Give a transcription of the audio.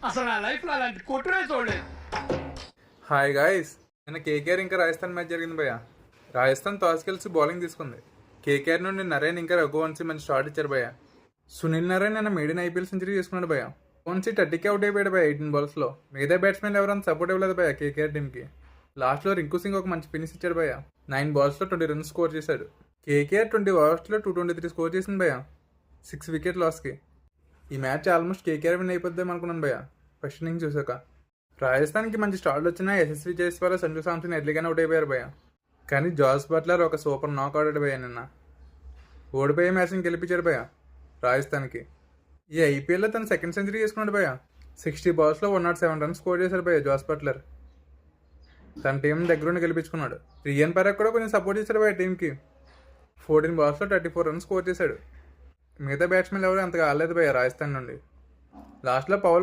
అసలు నా లైఫ్ లో అలాంటి కొట్టునే చూడలేదు. హాయ్ గాయస్, నిన్న కేకేఆర్ ఇంకా రాజస్థాన్ మ్యాచ్ జరిగింది భయ్య. రాజస్థాన్ టాస్ గెలిచి బౌలింగ్ తీసుకుంది. కేకేఆర్ నుండి నరేన్ ఇంకా రఘువంశీ మంచి స్టార్ట్ ఇచ్చారు భయ్య. సునీల్ నరేన్ నిన్న మీడియన్ ఐపీఎల్ సెంచరీ చేసుకున్నాడు భయ్య. వంశీ 30కి అవుట్ అయిపోయాడు భయ్య 18 balls. మిగతా బ్యాట్స్మెన్ ఎవరైనా సపోర్ట్ ఇవ్వలేదు భయ్య కేకేఆర్ టీంకి. లాస్ట్లో రింకు సింగ్ ఒక మంచి ఫినిష్ ఇచ్చాడు భయ్య. 9 balls 20 runs స్కోర్ చేశాడు. కేకేఆర్ 20 overs 223 స్కోర్ చేసింది భయ్య, 6 wicket లాస్కి. ఈ మ్యాచ్ ఆల్మోస్ట్ కేకేఆర్ విన్ అయిపోద్దాం అనుకున్నాను భయ్య ఫస్ట్ ఇన్నింగ్ చూసాక. రాజస్థాన్కి మంచి స్టార్ట్ వచ్చినా యశస్వి జైస్వాల్, సంజు సామ్సన్ ఎర్లీగానే అవుట్ అయిపోయారు భయ్య. కానీ జాస్ బట్లర్ ఒక సూపర్ నాక్ ఆడాడు భయ్య. నిన్న ఓడిపోయే మ్యాచ్ని గెలిపించాడు భయ్య రాజస్థాన్కి. ఈ ఐపీఎల్లో తను సెకండ్ సెంచరీ చేసుకున్నాడు భయ్య. 60 balls 107 runs స్కోర్ చేశాడు భయ్య జాస్ బట్లర్. తన టీం దగ్గరుండి గెలిపించుకున్నాడు. రియన్ పరాగ్ కూడా కొంచెం సపోర్ట్ చేశాడు భయ్య టీంకి. 14 balls 34 runs స్కోర్ చేశాడు. మిగతా బ్యాట్స్మెన్ ఎవరు అంతగా ఆడలేదు భయ్య రాజస్థాన్ నుండి. లాస్ట్లో పవల్